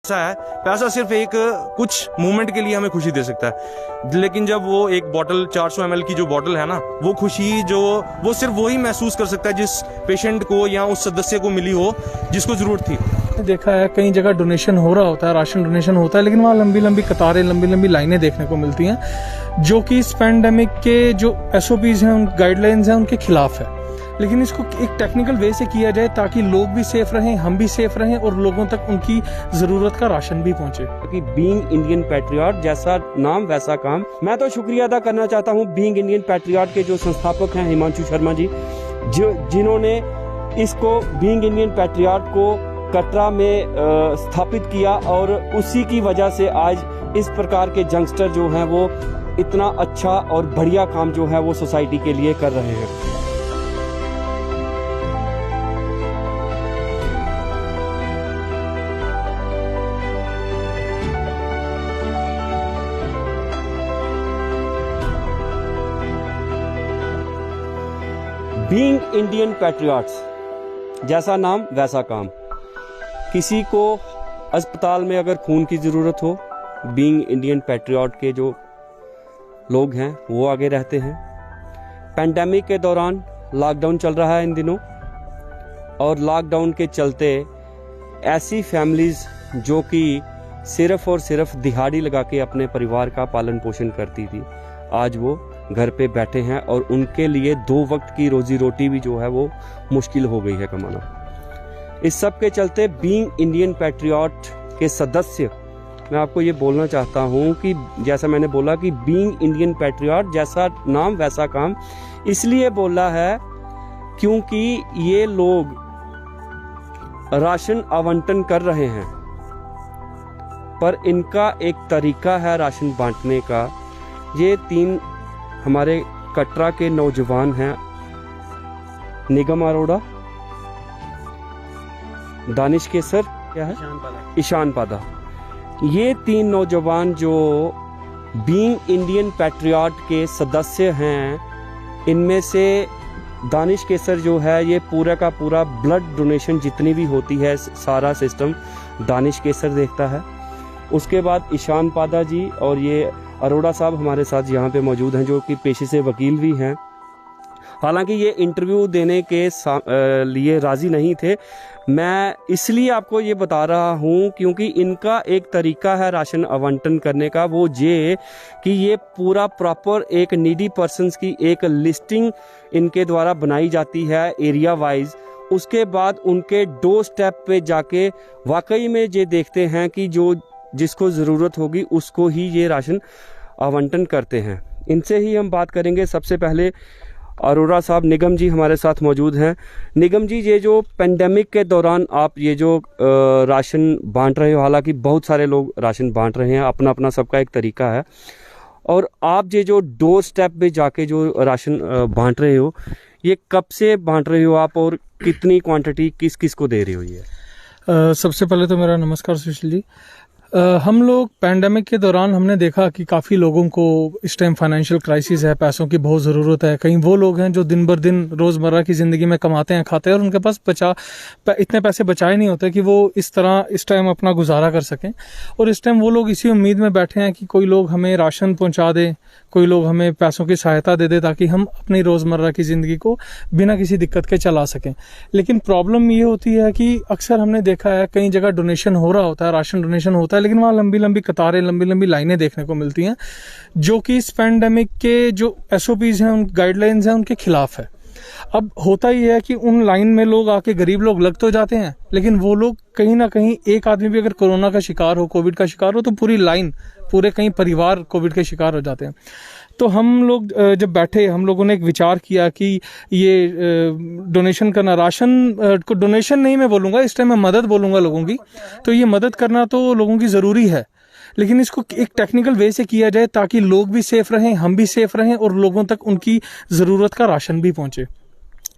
पैसा है, पैसा सिर्फ एक कुछ मोमेंट के लिए हमें खुशी दे सकता है, लेकिन जब वो एक बॉटल 400 ml की जो बॉटल है ना, वो खुशी जो वो सिर्फ वही महसूस कर सकता है जिस पेशेंट को या उस सदस्य को मिली हो जिसको जरूरत थी। देखा है कई जगह डोनेशन हो रहा होता है, राशन डोनेशन होता है, लेकिन वहाँ लंबी लंबी कतारें, लंबी लंबी लाइनें देखने को मिलती हैं, जो कि इस पैंडेमिक के जो SOPs हैं, उन गाइडलाइंस हैं, उनके खिलाफ है। लेकिन इसको एक टेक्निकल वे से किया जाए ताकि लोग भी सेफ रहें, हम भी सेफ रहें और लोगों तक उनकी जरूरत का राशन भी पहुंचे। कि बीइंग इंडियन पैट्रियट, जैसा नाम वैसा काम। मैं तो शुक्रिया अदा करना चाहता हूं बीइंग इंडियन पैट्रियट के जो संस्थापक हैं हिमांशु शर्मा जी, जिन्होंने इसको बीइंग इंडियन पैट्रियट को कटरा में स्थापित किया, और उसी की वजह से आज इस प्रकार के यंगस्टर जो हैं वो इतना अच्छा और बढ़िया काम जो है वो सोसाइटी के लिए कर रहे हैं। बीइंग इंडियन पैट्रियट्स, जैसा नाम वैसा काम। किसी को अस्पताल में अगर खून की ज़रूरत हो, बीइंग इंडियन पैट्रियट के जो लोग हैं वो आगे रहते हैं। पैंडेमिक के दौरान लॉकडाउन चल रहा है इन दिनों, और लॉकडाउन के चलते ऐसी फैमिलीज़ जो कि सिर्फ़ और सिर्फ दिहाड़ी लगा के अपने परिवार का पालन पोषण करती थी, आज वो घर पे बैठे हैं, और उनके लिए 2 वक्त की रोजी रोटी भी जो है वो मुश्किल हो गई है कमाना। इस सब के चलते बीइंग इंडियन पैट्रियट के सदस्य, मैं आपको ये बोलना चाहता हूँ कि जैसा मैंने बोला कि बीइंग इंडियन पैट्रियट, जैसा नाम वैसा काम, इसलिए बोला है क्योंकि ये लोग राशन आवंटन कर रहे हैं, पर इनका एक तरीका है राशन बांटने का। ये 3 हमारे कटरा के नौजवान हैं, निगम अरोड़ा, दानिश केसर, क्या है, ईशान पादा। ये 3 नौजवान जो बीइंग इंडियन पैट्रियट के सदस्य हैं, इनमें से दानिश केसर जो है ये पूरा का पूरा ब्लड डोनेशन जितनी भी होती है सारा सिस्टम दानिश केसर देखता है। उसके बाद ईशान पादा जी और ये अरोड़ा साहब हमारे साथ यहाँ पे मौजूद हैं, जो कि पेशे से वकील भी हैं। हालांकि ये इंटरव्यू देने के लिए राज़ी नहीं थे। मैं इसलिए आपको ये बता रहा हूँ क्योंकि इनका एक तरीका है राशन आवंटन करने का, वो ये कि ये पूरा प्रॉपर एक नीडी पर्सन्स की एक लिस्टिंग इनके द्वारा बनाई जाती है एरिया वाइज। उसके बाद उनके डोर स्टेप पे जाके वाकई में ये देखते हैं कि जो जिसको ज़रूरत होगी उसको ही ये राशन आवंटन करते हैं। इनसे ही हम बात करेंगे। सबसे पहले अरोड़ा साहब, निगम जी हमारे साथ मौजूद हैं। निगम जी, ये जो पेंडेमिक के दौरान आप ये जो राशन बांट रहे हो, हालांकि बहुत सारे लोग राशन बांट रहे हैं, अपना अपना सबका एक तरीका है, और आप ये जो डोर स्टेप पे जाके जो राशन बांट रहे हो, ये कब से बांट रहे हो आप, और कितनी क्वांटिटी किस किस को दे रहे हो ये? सबसे पहले तो मेरा नमस्कार सुशील जी। हम लोग पैंडेमिक के दौरान हमने देखा कि काफ़ी लोगों को इस टाइम फाइनेंशियल क्राइसिस है, पैसों की बहुत ज़रूरत है। कहीं वो लोग हैं जो दिन बर दिन रोज़मर्रा की ज़िंदगी में कमाते हैं, खाते हैं, और उनके पास इतने पैसे बचाए नहीं होते कि वो इस तरह इस टाइम अपना गुजारा कर सकें। और इस टाइम वो लोग इसी उम्मीद में बैठे हैं कि कोई लोग हमें राशन पहुँचा दे, कोई लोग हमें पैसों की सहायता दे दे, ताकि हम अपनी रोज़मर्रा की ज़िंदगी को बिना किसी दिक्कत के चला सकें। लेकिन प्रॉब्लम ये होती है कि अक्सर हमने देखा है कई जगह डोनेशन हो रहा होता है, राशन डोनेशन होता है, लेकिन वहाँ लंबी लंबी कतारें, लंबी लंबी लाइनें देखने को मिलती हैं, जो कि इस पैंडेमिक के जो SOPs हैं, उन गाइडलाइंस हैं, उनके खिलाफ है। अब होता ही है कि उन लाइन में लोग आके, गरीब लोग लग तो जाते हैं, लेकिन वो लोग कहीं ना कहीं, एक आदमी भी अगर कोरोना का शिकार हो, कोविड का शिकार हो, तो पूरी लाइन, पूरे कई परिवार कोविड के शिकार हो जाते हैं। तो हम लोग जब बैठे, हम लोगों ने एक विचार किया कि ये डोनेशन करना, राशन को डोनेशन नहीं मैं बोलूँगा, इस टाइम मैं मदद बोलूँगा लोगों की। तो ये मदद करना तो लोगों की ज़रूरी है, लेकिन इसको एक टेक्निकल वे से किया जाए ताकि लोग भी सेफ रहें, हम भी सेफ रहें और लोगों तक उनकी ज़रूरत का राशन भी पहुँचे।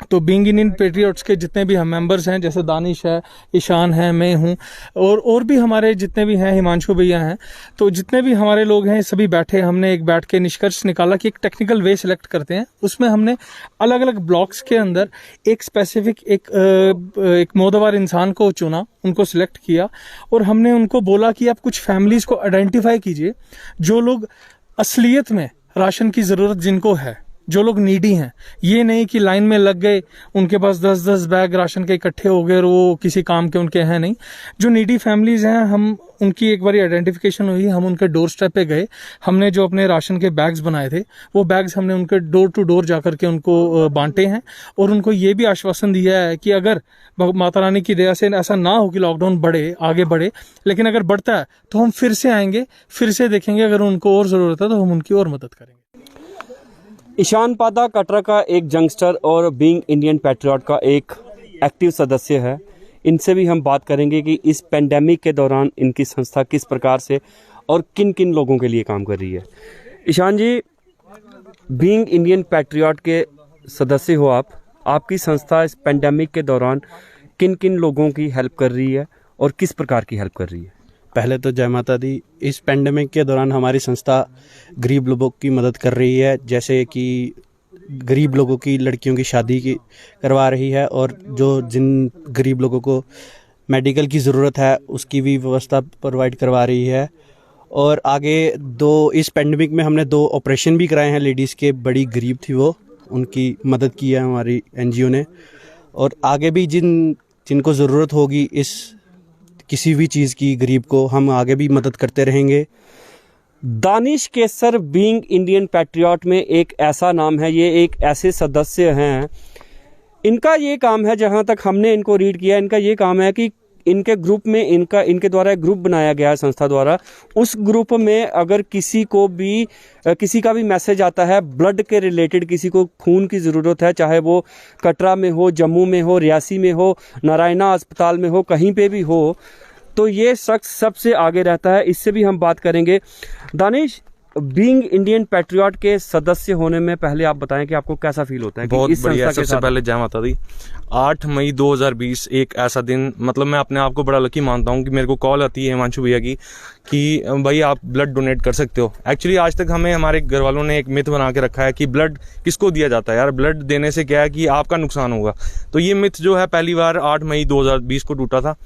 तो बीइंग इंडियन पेट्रियट्स के जितने भी हम मेंबर्स हैं, जैसे दानिश है, ईशान है, मैं हूं, और भी हमारे जितने भी हैं, हिमांशु भैया हैं, तो जितने भी हमारे लोग हैं सभी बैठे, हमने एक बैठ के निष्कर्ष निकाला कि एक टेक्निकल वे सिलेक्ट करते हैं। उसमें हमने अलग अलग ब्लॉक्स के अंदर एक स्पेसिफिक एक मोदवार इंसान को चुना, उनको सिलेक्ट किया, और हमने उनको बोला कि आप कुछ फैमिलीज को आइडेंटिफाई कीजिए जो लोग असलियत में राशन की ज़रूरत जिनको है, जो लोग नीडी हैं। ये नहीं कि लाइन में लग गए, उनके पास 10-10 बैग राशन के इकट्ठे हो गए और वो किसी काम के उनके हैं नहीं। जो नीडी फैमिलीज हैं, हम उनकी एक बार आइडेंटिफिकेशन हुई, हम उनके डोर स्टेप पे गए, हमने जो अपने राशन के बैग्स बनाए थे वो बैग्स हमने उनके डोर टू डोर जाकर के उनको बांटे हैं, और उनको ये भी आश्वासन दिया है कि अगर माता रानी की दया से ऐसा ना हो कि लॉकडाउन आगे बढ़े, लेकिन अगर बढ़ता है तो हम फिर से आएंगे, फिर से देखेंगे, अगर उनको और ज़रूरत है तो हम उनकी और मदद करेंगे। ईशान पादा कटरा का एक यंगस्टर और बीइंग इंडियन पैट्रियट का एक एक्टिव सदस्य है। इनसे भी हम बात करेंगे कि इस पेंडेमिक के दौरान इनकी संस्था किस प्रकार से और किन किन लोगों के लिए काम कर रही है। ईशान जी, बीइंग इंडियन पैट्रियट के सदस्य हो आप, आपकी संस्था इस पेंडेमिक के दौरान किन किन लोगों की हेल्प कर रही है और किस प्रकार की हेल्प कर रही है? पहले तो जय माता दी। इस पेंडेमिक के दौरान हमारी संस्था गरीब लोगों की मदद कर रही है, जैसे कि गरीब लोगों की लड़कियों की शादी की करवा रही है, और जिन गरीब लोगों को मेडिकल की ज़रूरत है उसकी भी व्यवस्था प्रोवाइड करवा रही है। और आगे इस पेंडेमिक में हमने 2 ऑपरेशन भी कराए हैं लेडीज़ के, बड़ी गरीब थी वो, उनकी मदद की है हमारी NGO ने। और आगे भी जिनको ज़रूरत होगी इस किसी भी चीज़ की, गरीब को हम आगे भी मदद करते रहेंगे। दानिश केसर बीइंग इंडियन पैट्रियट में एक ऐसा नाम है, ये एक ऐसे सदस्य हैं, इनका ये काम है, जहां तक हमने इनको रीड किया, इनका ये काम है कि इनके ग्रुप में इनके द्वारा एक ग्रुप बनाया गया है संस्था द्वारा। उस ग्रुप में अगर किसी का भी मैसेज आता है ब्लड के रिलेटेड, किसी को खून की ज़रूरत है, चाहे वो कटरा में हो, जम्मू में हो, रियासी में हो, नारायणा अस्पताल में हो, कहीं पे भी हो, तो ये शख्स सबसे आगे रहता है। इससे भी हम बात करेंगे। दानिश, बीइंग इंडियन पैट्रियट के सदस्य होने में पहले आप बताएं कि आपको कैसा फील होता है? बहुत कि इस बढ़िया। संस्था के सबसे साथ पहले जय माता दी। 8 मई 2020 एक ऐसा दिन, मतलब मैं अपने आप को बड़ा लकी मानता हूँ कि मेरे को कॉल आती है हिमांशु भैया की कि भाई आप ब्लड डोनेट कर सकते हो। एक्चुअली आज तक हमें हमारे घर वालों ने एक मिथ बना के रखा है कि ब्लड किसको दिया जाता है यार, ब्लड देने से क्या है कि आपका नुकसान होगा। तो ये मिथ जो है पहली बार 8 मई 2020 को टूटा था।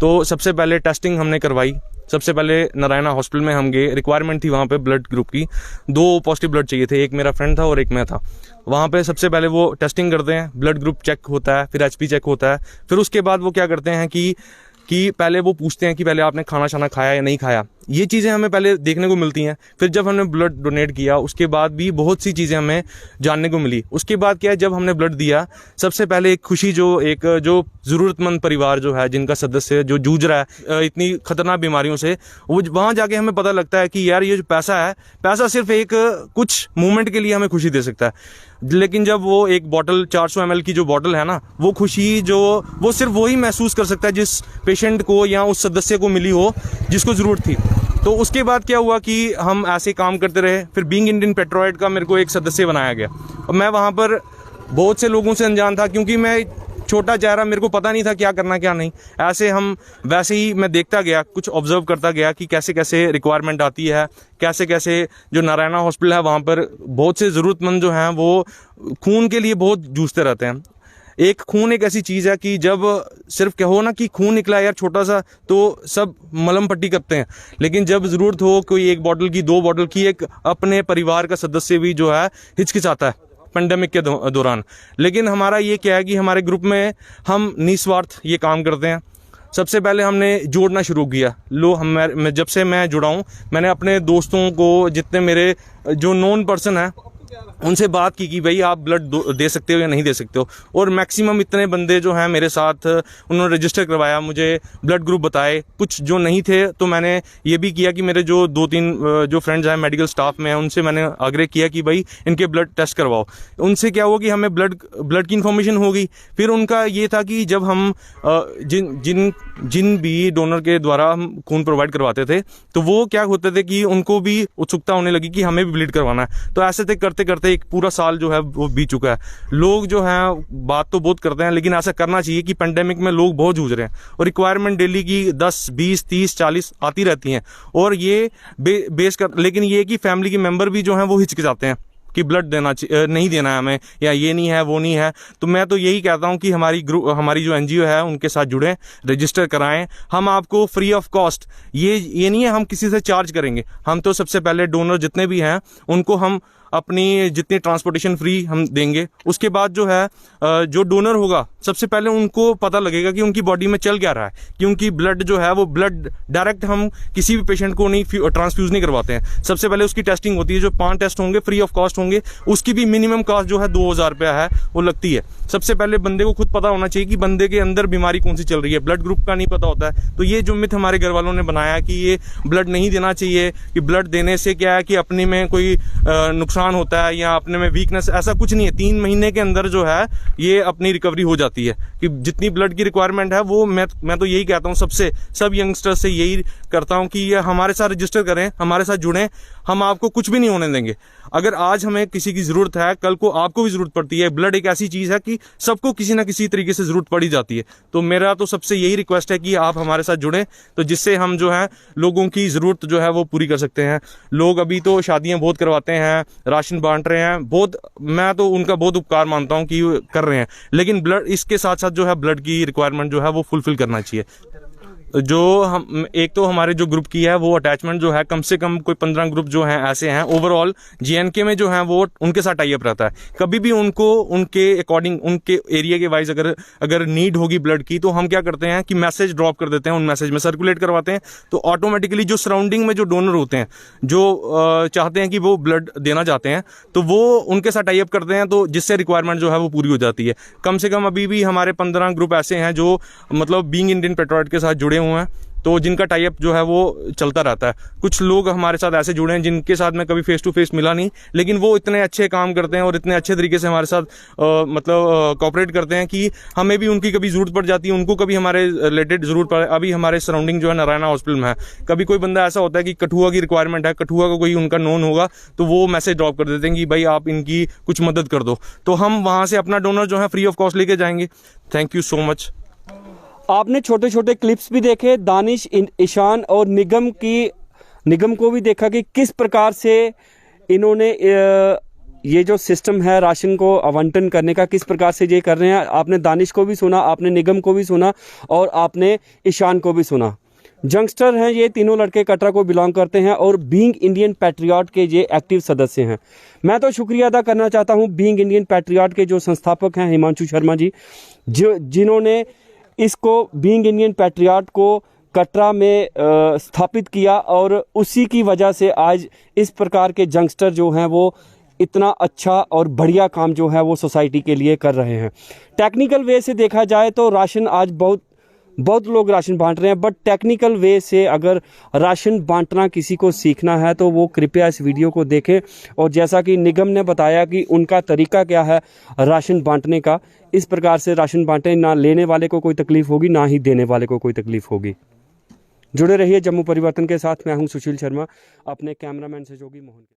तो सबसे पहले टेस्टिंग हमने करवाई। सबसे पहले नारायणा हॉस्पिटल में हम गए, रिक्वायरमेंट थी वहाँ पे ब्लड ग्रुप की, 2 पॉजिटिव ब्लड चाहिए थे, एक मेरा फ्रेंड था और एक मैं था। वहाँ पे सबसे पहले वो टेस्टिंग करते हैं, ब्लड ग्रुप चेक होता है, फिर HP चेक होता है, फिर उसके बाद वो क्या करते हैं कि पहले वो पूछते हैं कि पहले आपने खाना शाना खाया या नहीं खाया। ये चीज़ें हमें पहले देखने को मिलती हैं। फिर जब हमने ब्लड डोनेट किया उसके बाद भी बहुत सी चीज़ें हमें जानने को मिली। उसके बाद क्या है, जब हमने ब्लड दिया, सबसे पहले एक खुशी, जो ज़रूरतमंद परिवार जो है, जिनका सदस्य जो जूझ रहा है इतनी खतरनाक बीमारियों से, वो वहाँ जाके हमें पता लगता है कि यार ये जो पैसा है, पैसा सिर्फ एक कुछ मोमेंट के लिए हमें खुशी दे सकता है, लेकिन जब वो एक बॉटल 400 ml की जो बॉटल है ना, वो खुशी वो सिर्फ वही महसूस कर सकता है जिस पेशेंट को या उस सदस्य को मिली हो जिसको ज़रूरत थी। तो उसके बाद क्या हुआ कि हम ऐसे काम करते रहे। फिर बीइंग इंडियन पैट्रियट का मेरे को एक सदस्य बनाया गया, और मैं वहाँ पर बहुत से लोगों से अनजान था, क्योंकि मैं छोटा चेहरा, मेरे को पता नहीं था क्या करना क्या नहीं। वैसे ही मैं देखता गया, कुछ ऑब्जर्व करता गया कि कैसे कैसे रिक्वायरमेंट आती है, कैसे कैसे जो नारायणा हॉस्पिटल है वहाँ पर बहुत से ज़रूरतमंद जो हैं वो खून के लिए बहुत जूझते रहते हैं। खून एक ऐसी चीज़ है कि जब सिर्फ कहो ना कि खून निकला यार छोटा सा, तो सब मलहम पट्टी करते हैं, लेकिन जब ज़रूरत हो कोई 1 बॉटल की, 2 बॉटल की, एक अपने परिवार का सदस्य भी जो है हिचकिचाता है पेंडेमिक के दौरान। लेकिन हमारा ये क्या है कि हमारे ग्रुप में हम निस्वार्थ ये काम करते हैं। सबसे पहले हमने जोड़ना शुरू किया। जब से मैं जुड़ा हूँ, मैंने अपने दोस्तों को, जितने मेरे जो नॉन पर्सन हैं, उनसे बात की कि भाई आप ब्लड दे सकते हो या नहीं दे सकते हो। और मैक्सिमम इतने बंदे जो हैं मेरे साथ, उन्होंने रजिस्टर करवाया, मुझे ब्लड ग्रुप बताए। कुछ जो नहीं थे तो मैंने ये भी किया कि मेरे जो 2-3 जो फ्रेंड्स हैं मेडिकल स्टाफ में हैं, उनसे मैंने आग्रह किया कि भाई इनके ब्लड टेस्ट करवाओ। उनसे क्या हुआ कि हमें ब्लड की इन्फॉर्मेशन हो गई। फिर उनका ये था कि जब हम जिन भी डोनर के द्वारा हम खून प्रोवाइड करवाते थे, तो वो क्या होते थे कि उनको भी उत्सुकता होने लगी कि हमें भी ब्लीड करवाना है। तो ऐसे तक करते करते एक पूरा साल जो है वो बीत चुका है। लोग जो हैं बात तो बहुत करते हैं, लेकिन ऐसा करना चाहिए कि पेंडेमिक में लोग बहुत जूझ रहे हैं और रिक्वायरमेंट डेली की 10, 20, 30, 40 आती रहती हैं और ये बेस कर, लेकिन ये कि फैमिली के मेंबर भी जो हैं वो हिचकिचाते हैं कि ब्लड देना नहीं देना है हमें, या ये नहीं है वो नहीं है। तो मैं तो यही कहता हूं कि हमारी जो एनजीओ है उनके साथ जुड़ें, रजिस्टर कराएं। हम आपको फ्री ऑफ कॉस्ट, ये नहीं है हम किसी से चार्ज करेंगे। हम तो सबसे पहले डोनर जितने भी हैं उनको हम अपनी जितनी ट्रांसपोर्टेशन फ्री हम देंगे। उसके बाद जो है जो डोनर होगा सबसे पहले उनको पता लगेगा कि उनकी बॉडी में चल क्या रहा है, कि उनकी ब्लड जो है वो ब्लड डायरेक्ट हम किसी भी पेशेंट को नहीं ट्रांसफ्यूज नहीं करवाते हैं। सबसे पहले उसकी टेस्टिंग होती है, जो 5 टेस्ट होंगे फ्री ऑफ कॉस्ट होंगे, उसकी भी मिनिमम कॉस्ट जो है 2000 रुपया है वो लगती है। सबसे पहले बंदे को खुद पता होना चाहिए कि बंदे के अंदर बीमारी कौन सी चल रही है, ब्लड ग्रुप का नहीं पता होता है। तो ये जो मिथ हमारे घर वालों ने बनाया कि ये ब्लड नहीं देना चाहिए, कि ब्लड देने से क्या है कि अपने में कोई नुकसान होता है या अपने में वीकनेस, ऐसा कुछ नहीं है। 3 महीने के अंदर जो है ये अपनी रिकवरी हो जाती है, कि जितनी ब्लड की रिक्वायरमेंट है वो मैं तो यही कहता हूँ सब यंगस्टर्स से यही करता हूँ कि ये हमारे साथ रजिस्टर करें, हमारे साथ जुड़ें। हम आपको कुछ भी नहीं होने देंगे। अगर आज हमें किसी की जरूरत है, कल को आपको भी जरूरत पड़ती है। ब्लड एक ऐसी चीज है कि सबको किसी ना किसी तरीके से जरूरत पड़ी जाती है। तो मेरा तो सबसे यही रिक्वेस्ट है कि आप हमारे साथ जुड़ें, तो जिससे हम जो है लोगों की जरूरत जो है वो पूरी कर सकते हैं। लोग अभी तो शादियां बहुत करवाते हैं, राशन बांट रहे हैं, बहुत, मैं तो उनका बहुत उपकार मानता हूं कि कर रहे हैं, लेकिन ब्लड इसके साथ साथ जो है ब्लड की रिक्वायरमेंट जो है वो फुलफिल करना चाहिए। जो हम एक तो हमारे जो ग्रुप की है वो अटैचमेंट जो है कम से कम कोई 15 ग्रुप जो हैं ऐसे हैं ओवरऑल JNK में जो हैं वो उनके साथ टाई अप रहता है। कभी भी उनको उनके अकॉर्डिंग उनके एरिया के वाइज अगर नीड होगी ब्लड की, तो हम क्या करते हैं कि मैसेज ड्रॉप कर देते हैं, उन मैसेज में सर्कुलेट करवाते हैं। तो ऑटोमेटिकली जो सराउंडिंग में जो डोनर होते हैं, जो चाहते हैं कि वो ब्लड देना चाहते हैं, तो वो उनके साथ टाई अप करते हैं, तो जिससे रिक्वायरमेंट जो है वो पूरी हो जाती है। कम से कम अभी भी हमारे 15 ग्रुप ऐसे हैं जो मतलब बीइंग इंडियन पेट्रियट के साथ जुड़े हुए हैं, तो जिनका टाई अप जो है वो चलता रहता है। कुछ लोग हमारे साथ ऐसे जुड़े हैं जिनके साथ मैं कभी फेस टू फेस मिला नहीं, लेकिन वो इतने अच्छे काम करते हैं और इतने अच्छे तरीके से हमारे साथ मतलब कोऑपरेट करते हैं कि हमें भी उनकी कभी जरूरत पड़ जाती है, उनको कभी हमारे रिलेटेड जरूरत पड़े। अभी हमारे सराउंडिंग जो है नारायणा हॉस्पिटल में है, कभी कोई बंदा ऐसा होता है कि कठुआ की रिक्वायरमेंट है, कठुआ का कोई उनका नोन होगा, तो वो मैसेज ड्रॉप कर देते हैं कि भाई आप इनकी कुछ मदद कर दो, तो हम वहाँ से अपना डोनर जो है फ्री ऑफ कॉस्ट लेके जाएंगे। Thank you so much. आपने छोटे छोटे क्लिप्स भी देखे, दानिश, ईशान और निगम को भी देखा कि किस प्रकार से इन्होंने ये जो सिस्टम है राशन को आवंटन करने का, किस प्रकार से ये कर रहे हैं। आपने दानिश को भी सुना, आपने निगम को भी सुना और आपने ईशान को भी सुना। यंगस्टर हैं ये तीनों लड़के, कटरा को बिलोंग करते हैं और बीइंग इंडियन पैट्रियट के ये एक्टिव सदस्य हैं। मैं तो शुक्रिया अदा करना चाहता हूँ बीइंग इंडियन पैट्रियट के जो संस्थापक हैं हिमांशु शर्मा जी, जिन्होंने इसको बीइंग इंडियन पैट्रियट को कटरा में स्थापित किया, और उसी की वजह से आज इस प्रकार के यंगस्टर जो हैं वो इतना अच्छा और बढ़िया काम जो है वो सोसाइटी के लिए कर रहे हैं। टेक्निकल वे से देखा जाए तो राशन आज बहुत लोग राशन बांट रहे हैं, बट टेक्निकल वे से अगर राशन बांटना किसी को सीखना है तो वो कृपया इस वीडियो को देखें। और जैसा कि निगम ने बताया कि उनका तरीका क्या है राशन बांटने का, इस प्रकार से राशन बांटें, ना लेने वाले को कोई तकलीफ होगी ना ही देने वाले को कोई तकलीफ होगी। जुड़े रहिए जम्मू परिवर्तन के साथ। मैं हूं सुशील शर्मा, अपने कैमरामैन से जोगी मोहन।